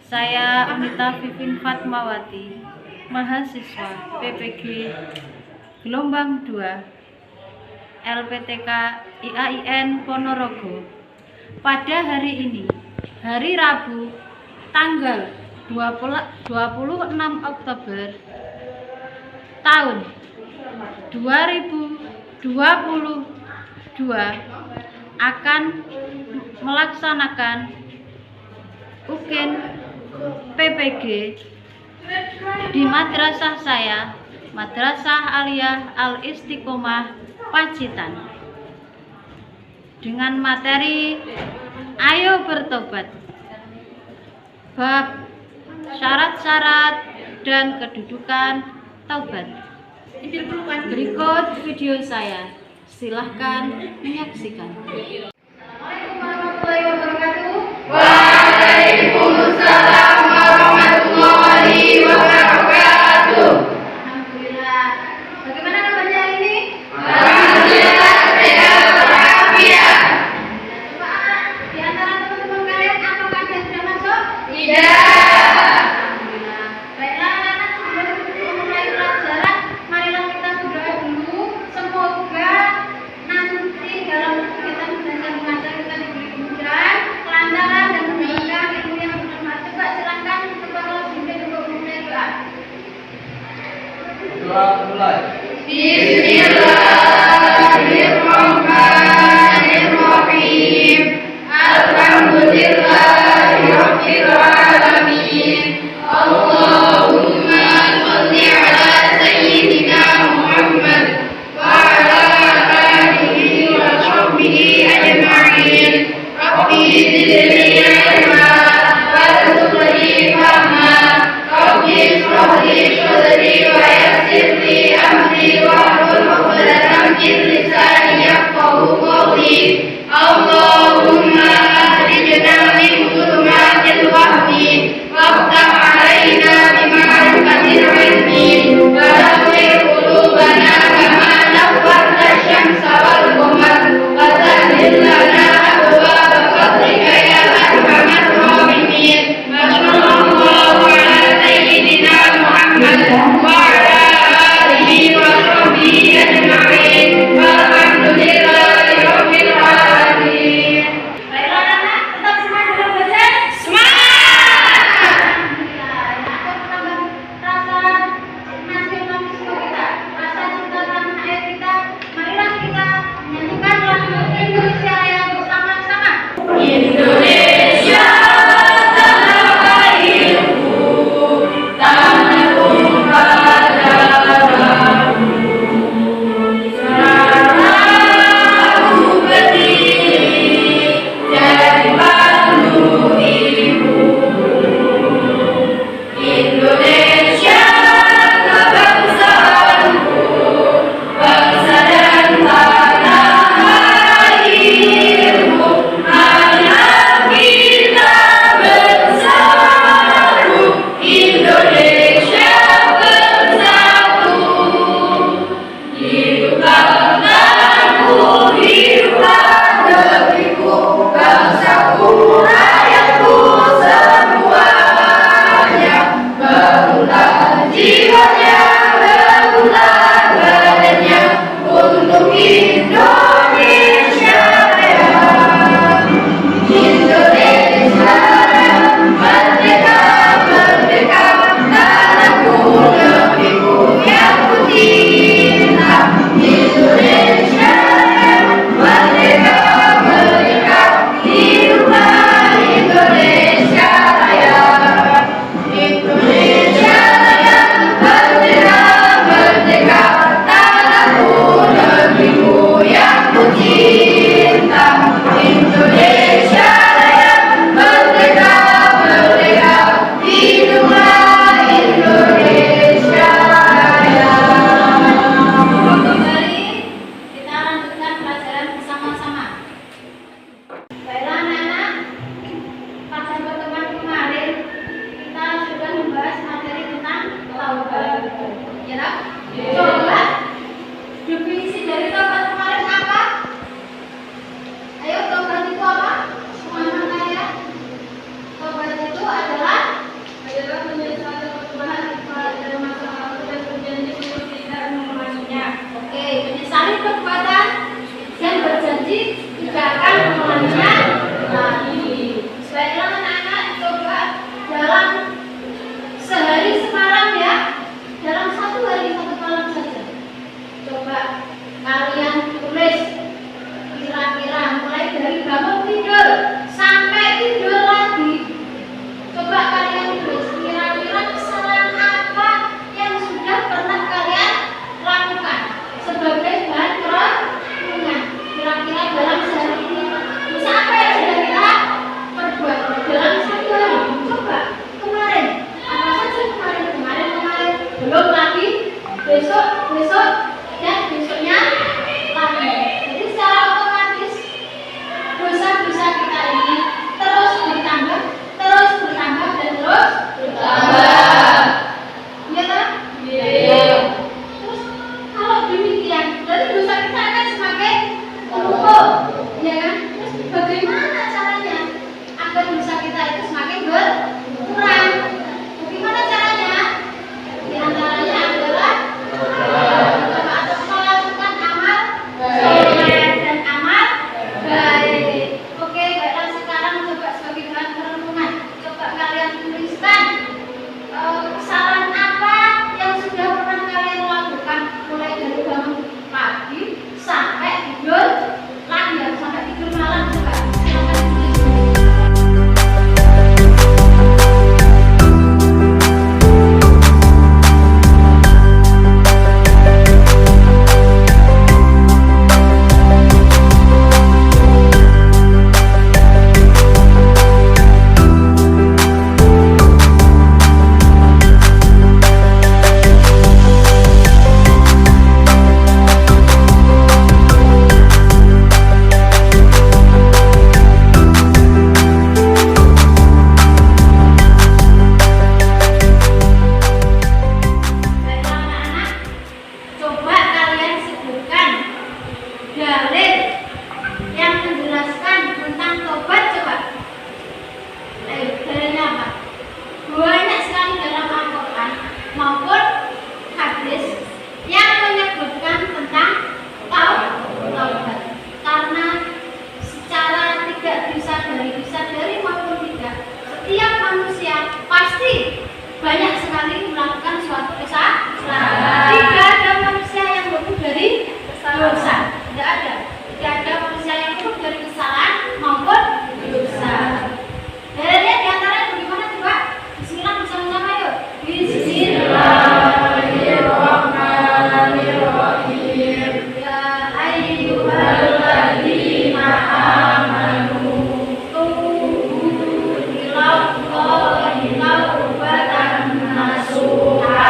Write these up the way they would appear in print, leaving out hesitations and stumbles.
Saya Unita Vivin Fatmawati, mahasiswa PPG gelombang 2 LPTK IAIN Ponorogo. Pada hari ini, hari Rabu, tanggal 26 Oktober tahun 2022 akan melaksanakan UKIN PPG di madrasah saya, Madrasah Aliyah Al-Istiqomah Pacitan, dengan materi Ayo Bertobat, bab syarat-syarat dan kedudukan taubat. Berikut video saya, silahkan menyaksikan. Assalamualaikum warahmatullahi wabarakatuh. Waalaikumsalam warahmatullahi wabarakatuh. Alhamdulillah. Bagaimana kabarnya hari ini? Alhamdulillah sehat walafiat. Coba di antara teman-teman kalian apakah ada yang sudah masuk? Tidak. Alhamdulillah. Baiklah anak-anak, sebelum memulai pelajaran, marilah kita berdoa dulu. Semoga nanti dalam kita mengajar kita diberi kemudahan, kelancaran dan mendapatkan ilmu yang bermanfaat. Coba silakan kepada Bimbing untuk memulai doa. Doa mulai. Bismillahirrahmanirrahim. Alhamdulillahirabbil alamin. Allahumma shalli ala sayyidina Muhammad wa ala alihi wa sahbihi ajma'in. Rabbi zidni ilma warzuqni fahma. Rabbi shrah li sadri wa yassir li amri wahlul 'uqdatam pasti banyak sekali melakukan suatu kesalahan. Tidak ada manusia yang luput dari dosa. Tidak ada. Tidak ada manusia yang luput dari kesalahan maupun dosa. Dalilnya di antaranya bagaimana coba? Bismillah bersama-sama yuk. Bismillahirrahmanirrahim. Ya ayyuhalladzina amanu tubu ilallahi taubatan nasuha.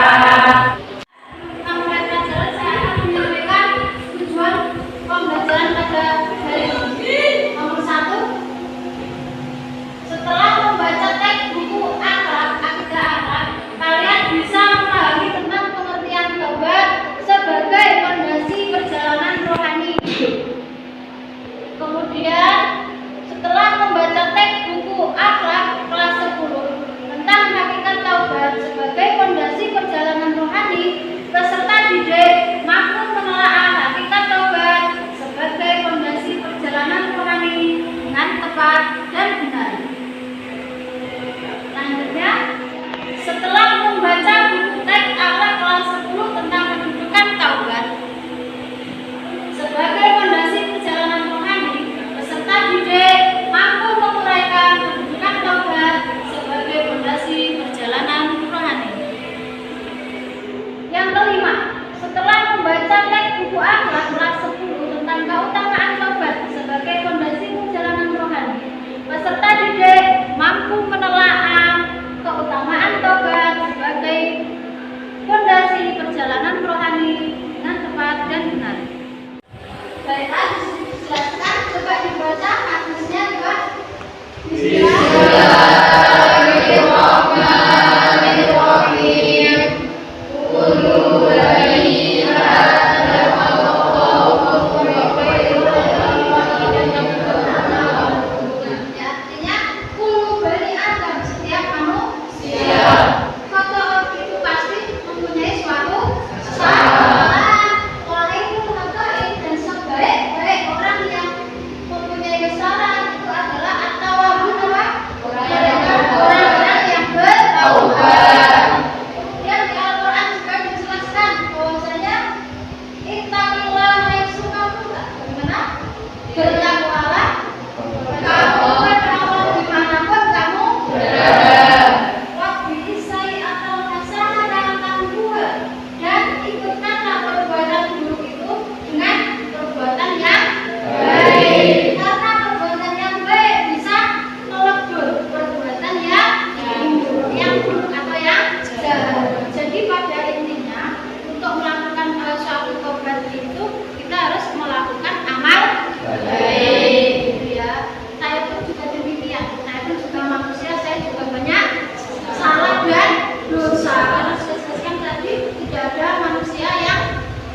Pembelajaran saya akan menyampaikan tujuan pembelajaran pada hari ini. Nomor 1, setelah membaca teks buku akhlak akidah akhlak, kalian bisa memahami tentang pengertian taubat sebagai fondasi perjalanan rohani hidup. Kemudian setelah membaca teks buku akhlak kelas 10 tentang hakikat taubat sebagai fondasi perjalanan rohani, peserta didik mampu menelaah hakikat taubat sebagai fondasi perjalanan rohani dengan tepat dan benar. Selanjutnya, setelah membaca buku teks akhlak kelas 10 tentang kedudukan taubat sebagai fondasi perjalanan rohani, peserta didik mampu menguraikan kedudukan taubat sebagai fondasi perjalanan rohani. Yang kelima, setelah membaca teks buku akhlak kelas 10 tentang keutamaan taubat sebagai fondasi perjalanan rohani, peserta didik mampu menelaah keutamaan taubat sebagai fondasi perjalanan rohani dengan tepat dan benar. Baiklah, dijelaskan, coba dibaca hadisnya coba. Bismillahirrahmanirrahim. Kullu bayin Artinya, kullu bani Adam, setiap manusia. Kata itu pasti mempunyai suatu kesalahan. Orang itu mengatakan dan sebaik-baik orang yang mempunyai kesalahan itu adalah at-tawwabun, orang-orang yang bertaubat. Kemudian di Al-Quran juga dijelaskan bahwasanya ittaqillah haitsu kunta. Bagaimana? Bertakwalah kamu bertakwa dimanapun kamu berada. Wabili sayyi'atal hasanah tamhuha, dan ikutkanlah perbuatan buruk itu dengan perbuatan yang baik. Karena perbuatan yang baik bisa melebur perbuatan yang buruk atau yang jahat. Jadi pada intinya untuk melakukan suatu taubat itu kita harus melakukan amal baik. Gitu ya. Saya pun juga demikian. Saya pun juga manusia, saya juga banyak salah dan dosa. Karena sudah jelaskan tadi tidak ada manusia yang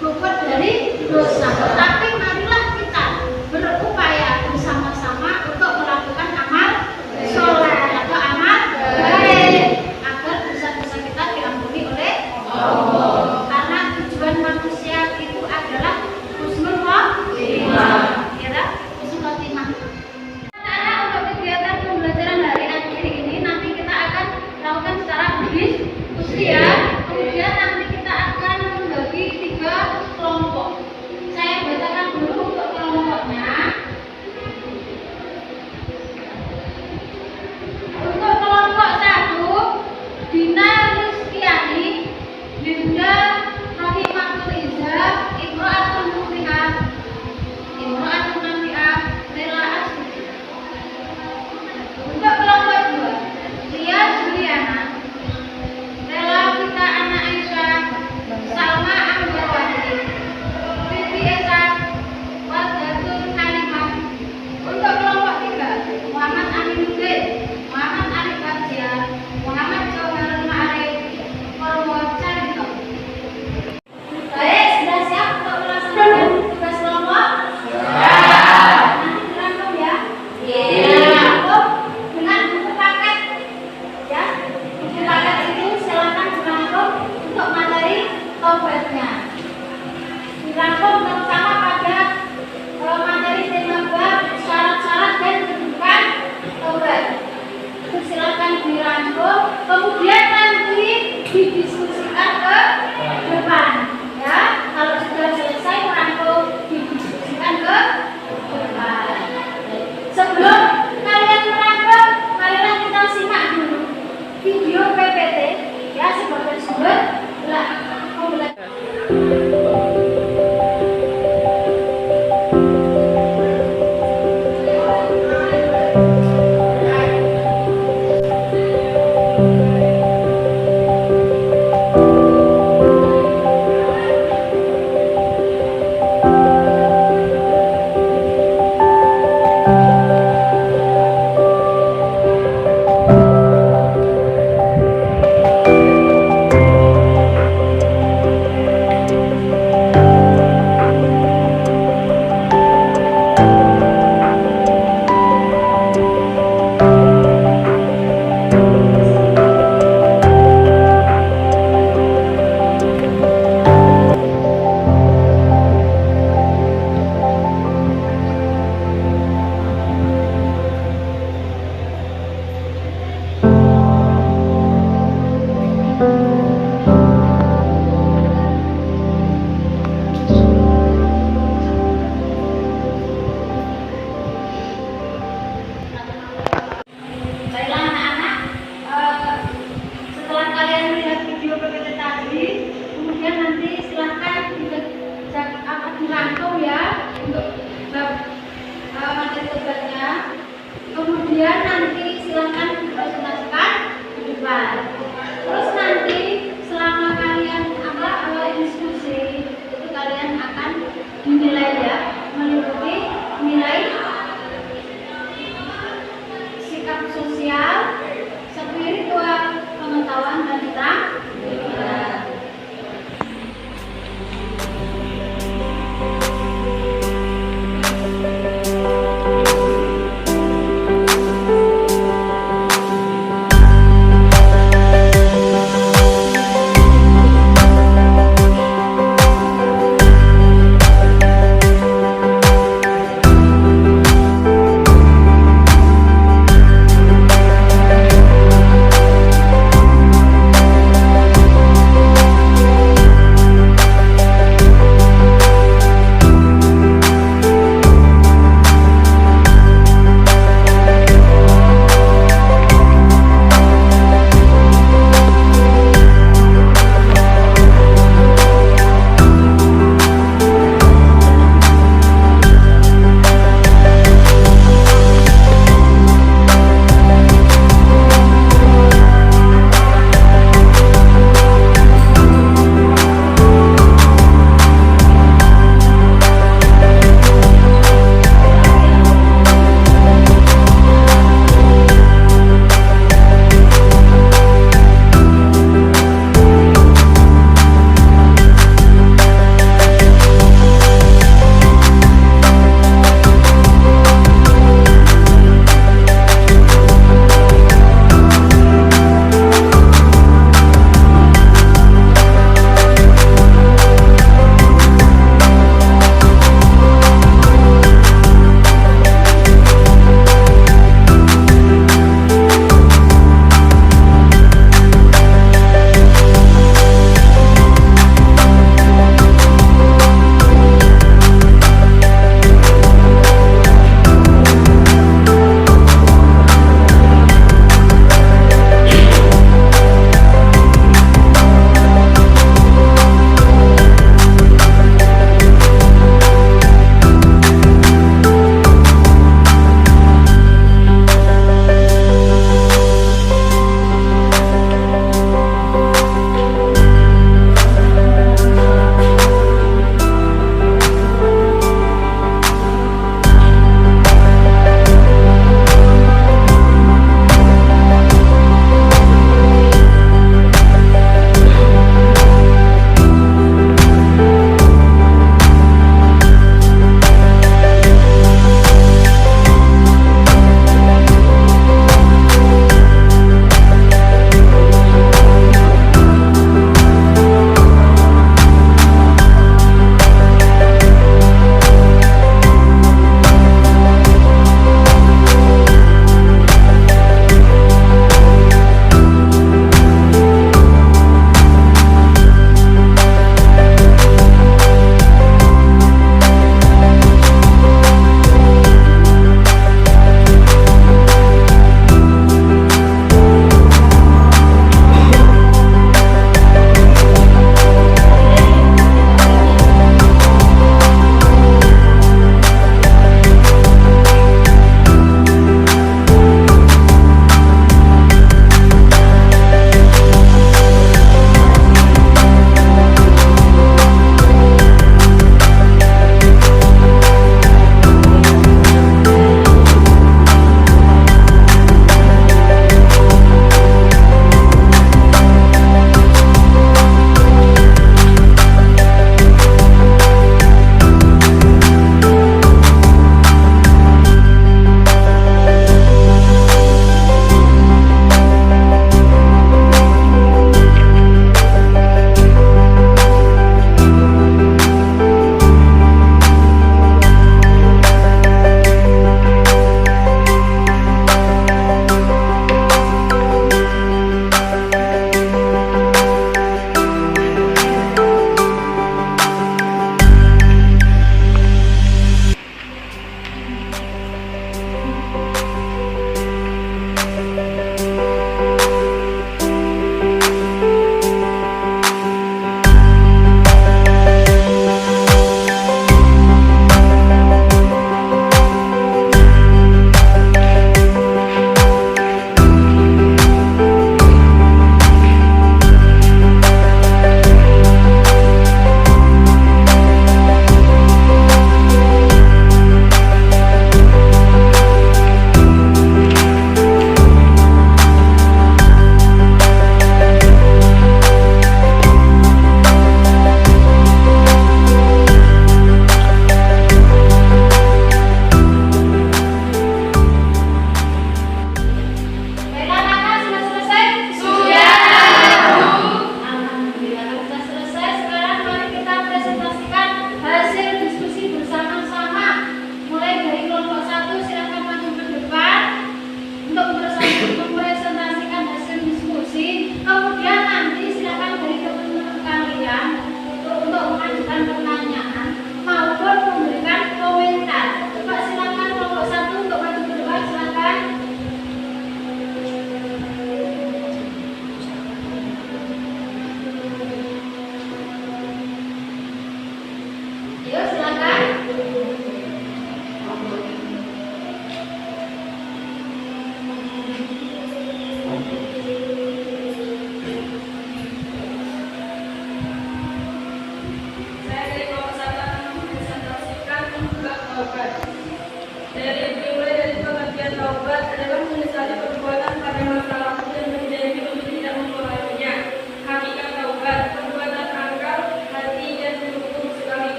luput dari dosa. Tetapi marilah kita berupaya bersama-sama untuk melakukan amal soleh atau amal baik agar dosa-dosa kita diampuni oleh Allah. Karena tujuan manusia itu adalah husnul khotimah. Ya, husnul khotimah. Karena untuk kegiatan pembelajaran hari ini nanti kita akan lakukan secara diskusi ya. Kemudian nanti kita akan membagi 3 kelompok. Saya bacakan dulu untuk kelompoknya. Untuk kelompok 1, Dina Rizkiani, Linda Rohimatul Izzah, Imro'atul Mu'minah, Imro'atul Nafi'ah, Lela Asyuri. Untuk kelompok 2, Ria Juliana, Lela Vita Ana Aisyah, Salma Ambarwati, Vivi Esa, Wadatul Halimah. Untuk kelompok 3, Muhammad Aminuddin, Muhammad Arif Bagja, Muhammad Jawahar Ma'arif, Kormo Carito. Baik, sudah siap untuk melaksanakan tugas kelompok? Nanti dirangkum ya. Dirangkum dengan buku paket ya. Buku paket itu silakan dirangkum untuk materi taubatnya. Dirangkum terutama pada materi tema bab syarat-syarat dan kedudukan taubat. Silakan dirangkum kemudian nanti didiskusikan ke depan. Ya, kalau sudah selesai merangkum didiskusikan ke depan. Sebelum kalian merangkum, marilah kita simak dulu video PPT ya sebagai sumber pembelajaran.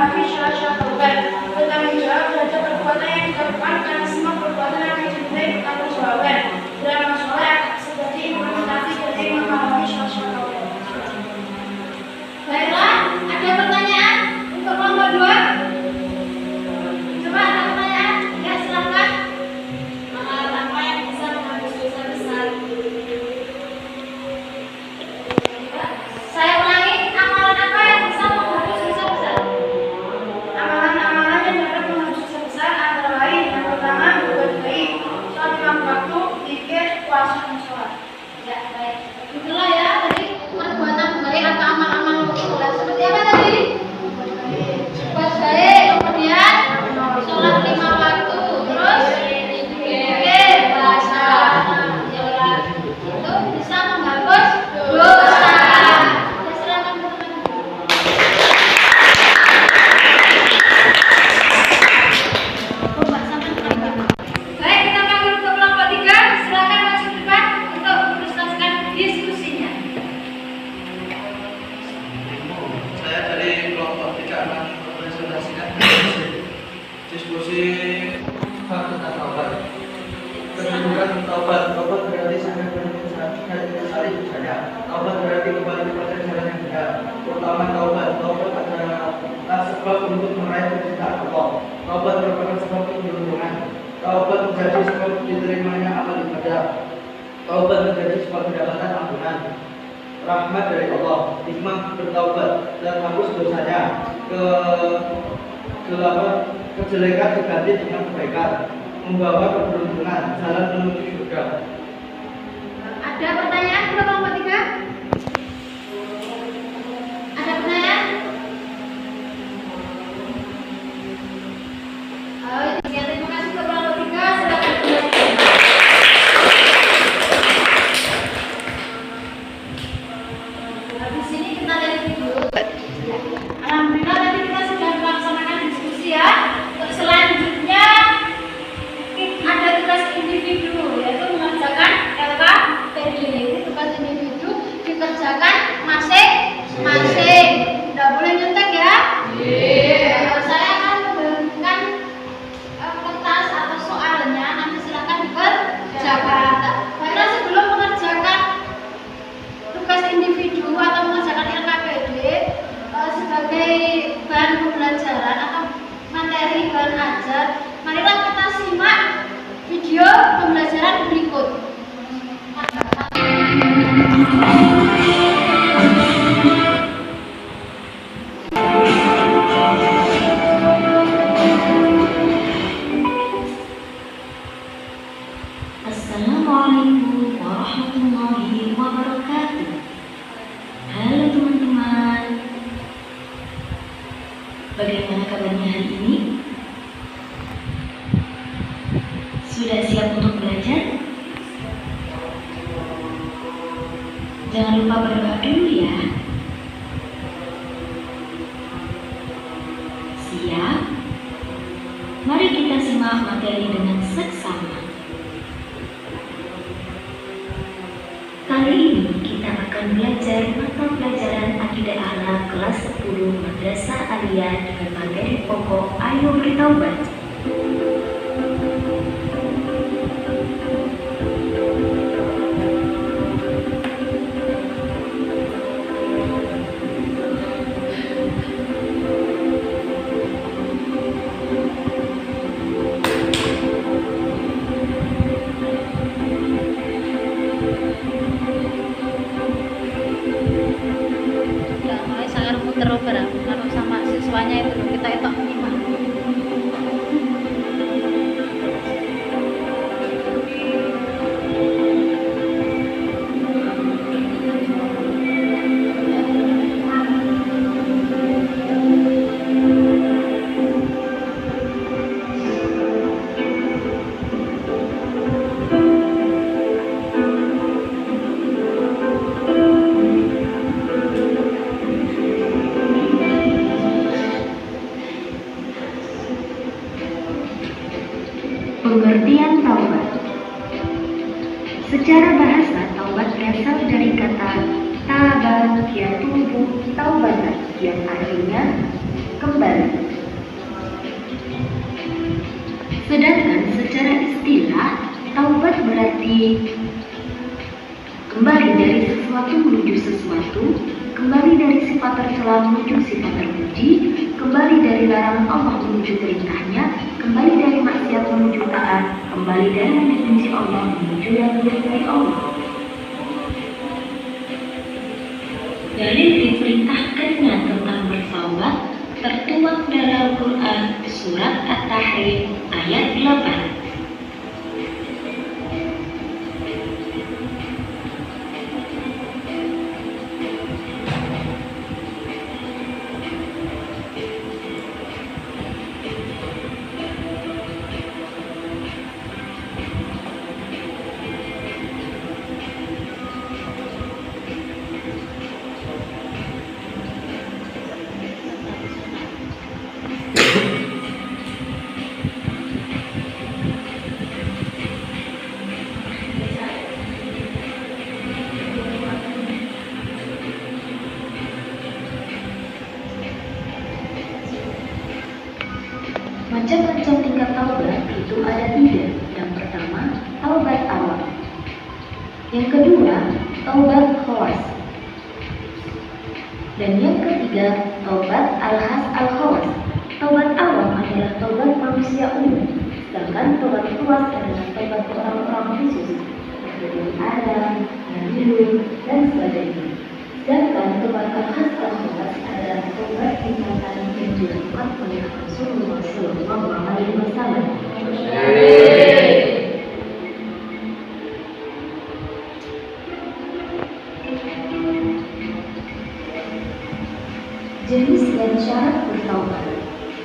memahami syarat-syarat taubat. Bertanggung jawab terhadap perbuatan yang dilakukan karena semua perbuatan akan dimintai pertanggungjawaban. Beramal soleh seperti implementasi dari memahami syarat-syarat taubat. Baiklah, ada pertanyaan untuk kelompok 2? Coba ada pertanyaan? Ya, silakan. Amalan apa yang bisa menghapus dosa besar? Saya ulangi, amalan apa yang bisa menghapus dosa besar? Amalan-amalan yang dapat menghapus dosa besar antara lain yang pertama berbuat baik, sholat 5 waktu, zikir, puasa, dan sholat. Ya, baik. Itulah ya tadi perbuatan baik atau amal-amal soleh. Seperti apa tadi? Berbuat baik, kemudian sholat 5 waktu, terus zikir, puasa. Ya, itu bisa menghapus dosa. Ya, silakan teman-teman. Coba sampai teman-teman. Baik, kita panggil untuk kelompok 3. Silakan maju ke depan untuk meneruskan diskusinya. Saya dari kelompok 3 akan mempresentasikan diskusi hak tentang taubat. Kedudukan taubat. Taubat berarti sampai menyesali dosanya. Taubat berarti kembali kepada jalan yang benar. Terutama taubat. Taubat adalah sebab untuk meraih kecintaan Allah. Taubat merupakan sebab keberuntungan. Taubat menjadi sebab diterimanya amal ibadah. Taubat menjadi sebab mendapatkan ampunan, rahmat dari Allah, hikmah bertaubat dan hapus dosanya, kejelekan diganti dengan kebaikan, membawa keberuntungan, jalan menuju surga. Ada pertanyaan untuk kelompok 3? Ada pertanyaan? Ya, terima kasih untuk kelompok 3. Silakan dilanjutkan. Habis ini kita lihat video. Alhamdulillah tadi kita sudah melaksanakan diskusi ya. Untuk selanjutnya ada tugas individu, yaitu mengerjakan LKPD. Ini tugas individu dikerjakan masing-masing. Tidak boleh nyontek ya. Saya akan memberikan kertas atau soalnya, nanti silakan dikerjakan. Baiklah, sebelum mengerjakan tugas individu atau mengerjakan LKPD sebagai bahan pembelajaran atau materi bahan ajar, marilah kita simak video pembelajaran berikut. Assalamualaikum warahmatullahi wabarakatuh. Halo teman-teman, bagaimana kabarnya hari ini? Sudah siap untuk belajar? Jangan lupa berdoa dulu ya. Siap? Mari kita simak materi dengan seksama. Kali ini kita akan belajar mata pelajaran Akidah Akhlak kelas 10 Madrasah Aliyah dengan materi pokok Ayo Bertaubat. Ya, mulai saya muter kalau sama siswanya itu kita nyimak. Pengertian taubat. Secara bahasa, taubat berasal dari kata taba yatubu taubatan, yang artinya kembali. Sedangkan secara istilah, taubat berarti kembali dari sesuatu menuju sesuatu, kembali dari sifat tercela menuju sifat terpuji, kembali dari larangan Allah menuju perintahnya, kembali dari maksiat menuju taat, kembali dari yang dibenci Allah menuju yang diridhai Allah. Dalil diperintahkannya tentang bertaubat tertuang dalam Quran surat At-Tahrim ayat 8. Macam-macam tingkat taubat itu ada 3. Yang pertama, taubat awam. Yang kedua, taubat khawas. Dan yang ketiga, taubat al-khas al-khawas. Taubat awam adalah taubat manusia umum, sedangkan taubat khawas adalah taubat orang-orang khusus, seperti Adam, Nabi Nuh, dan sebagainya. Sedangkan taubat al-khas al-khawas adalah taubat tingkatan yang dilakukan oleh Rasulullah Sallallahu Alaihi Wasallam. Jenis dan syarat bertaubat.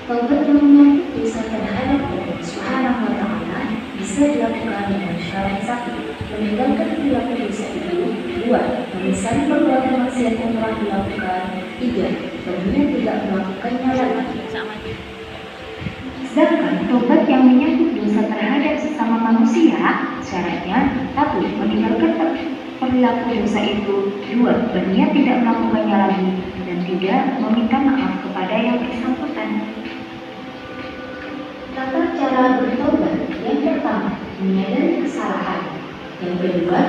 Taubat yang menyangkut dosa terhadap Allah Subhanahu wa Ta'ala bisa dilakukan dengan syarat 1. Meninggalkan perilaku dosa itu. 2. Menyesali perbuatan maksiat yang telah dilakukan. 3. Berniat tidak melakukannya lagi. Sedangkan taubat yang menyangkut dosa terhadap sesama manusia, syaratnya 1. Meninggalkan perilaku dosa itu. 2. Berniat tidak melakukannya lagi. Dan 3. Meminta maaf kepada yang bersangkutan. Tata cara bertobat. Yang pertama, menyadari kesalahan. Yang kedua,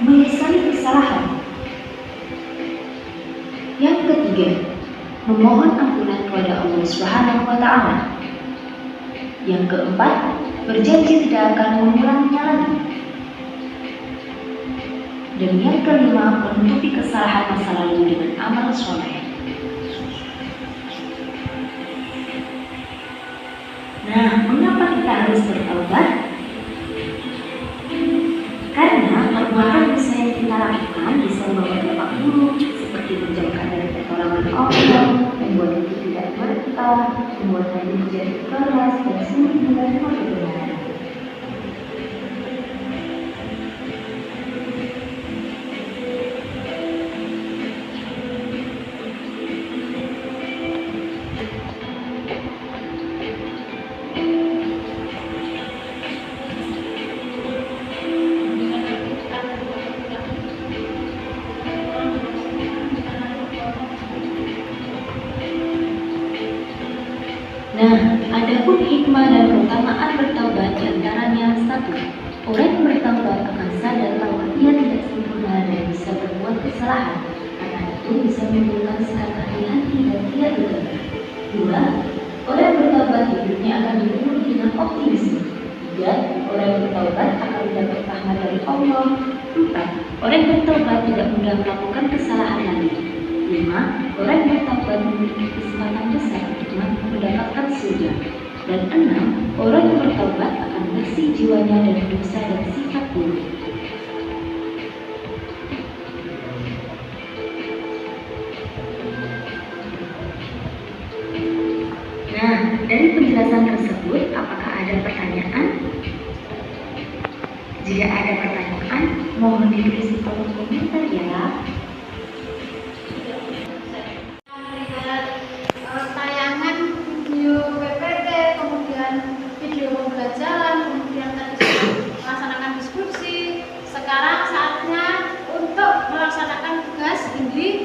menyesali kesalahan. Yang ketiga, memohon ampunan kepada Allah Subhanahu wa Ta'ala. Yang keempat, berjanji tidak akan mengulanginya lagi. Dan yang kelima, menutupi kesalahan masa lalu dengan amal soleh. Nah, mengapa kita harus bertaubat? Karena perbuatan dosa yang kita lakukan bisa membawa dampak buruk, seperti menjauhkan dari pertolongan Allah, membuat itu tidak berkah, membuat hati menjadi keras, dan sulit menerima kebenaran. Nah, adapun hikmah dan keutamaan bertaubat diantaranya 1. Orang yang bertaubat akan sadar bahwa ia tidak sempurna dan bisa berbuat kesalahan, karena itu bisa menimbulkan sikap hati-hati dan tidak gegabah. 2. Orang yang bertaubat hidupnya akan dipenuhi dengan optimisme. 3. Orang yang bertaubat akan mendapat rahmat dari Allah. 4. Orang yang bertaubat tidak mudah melakukan kesalahan lagi. 5. Orang yang bertaubat memiliki kesempatan besar untuk mendapatkan surga. Dan 6. Orang yang bertaubat akan bersih jiwanya dari dosa dan sifat buruk. Nah, dari penjelasan tersebut, apakah ada pertanyaan? Jika ada pertanyaan, mohon ditulis di kolom komentar ya. Tayangan video PPT, kemudian video pembelajaran, kemudian tadi melaksanakan diskusi. Sekarang saatnya untuk melaksanakan tugas individu.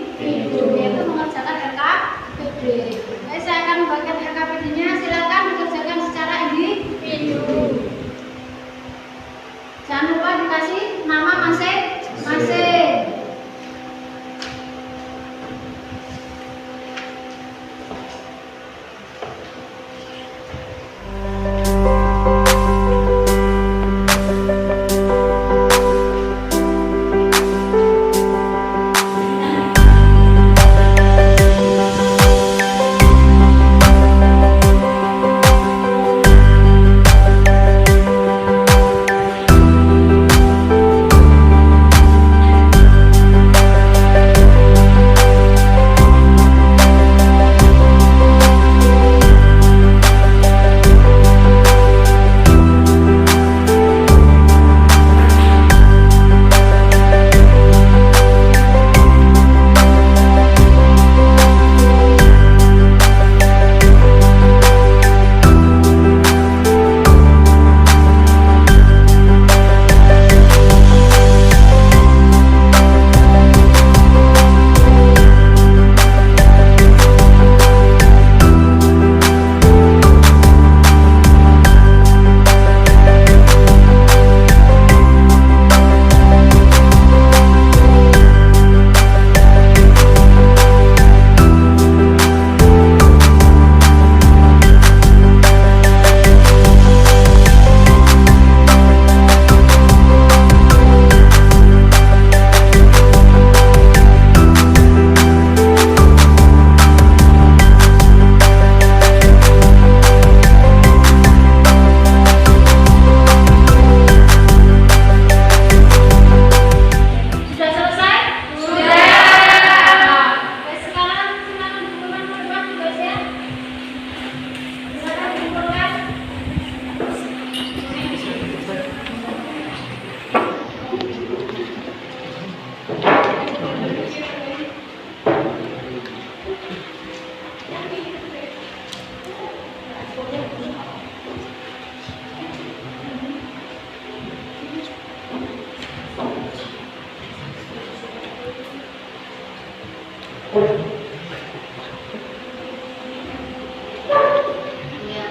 Ya,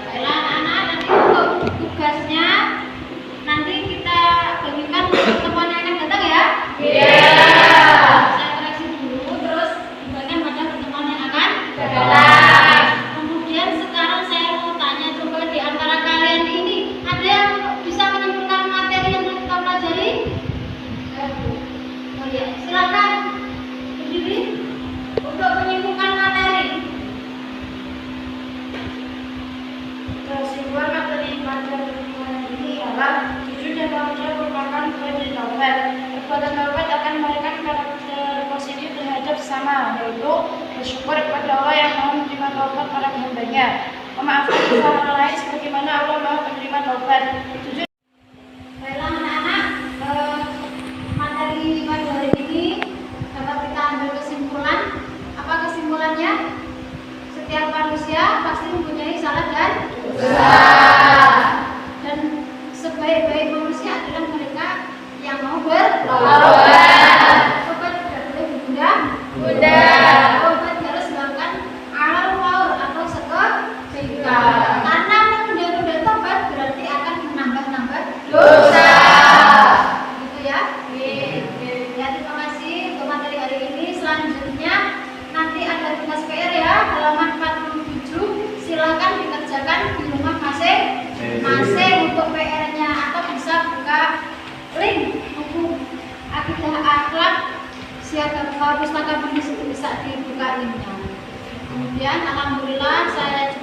baiklah anak-anak, nanti untuk tugasnya nanti kita bagikan untuk pertemuan yang akan datang ya. Saya koreksi dulu, terus dibagikan pada pertemuan yang akan datang. Kemudian sekarang saya mau tanya, coba di antara kalian ini ada yang bisa menyimpulkan materi yang telah kita pelajari? Oh ya, silakan berdiri untuk menyimpulkan materi. Kesimpulan materi pelajaran ini adalah jujur dan tanggung jawab merupakan buah dari taubat. Perbuatan taubat akan memberikan karakter positif terhadap sesama, yaitu bersyukur kepada Allah yang mau menerima taubat para hambanya, memaafkan kesalahan orang lain sebagaimana Allah mau menerima taubat. Jujur. Baiklah anak-anak, materi pada hari ini dapat kita ambil kesimpulan. Apa kesimpulannya? Setiap manusia pasti mempunyai salah dan dosa. Dan sebaik-baik manusia adalah mereka yang mau bertaubat. Taubat tidak boleh ditunda. Taubat harus dilakukan awal faul atau seketika. Karena menunda-nunda taubat berarti akan menambah-nambah dosa. Gitu ya. Ya, terima kasih untuk materi hari ini. Selanjutnya nanti ada tugas PR ya, halaman 47. Silakan dikerjakan di rumah masing-masing untuk PR-nya, atau bisa buka link buku Akidah Akhlak Siaga Pustaka Budi, bisa dibuka linknya. Kemudian alhamdulillah saya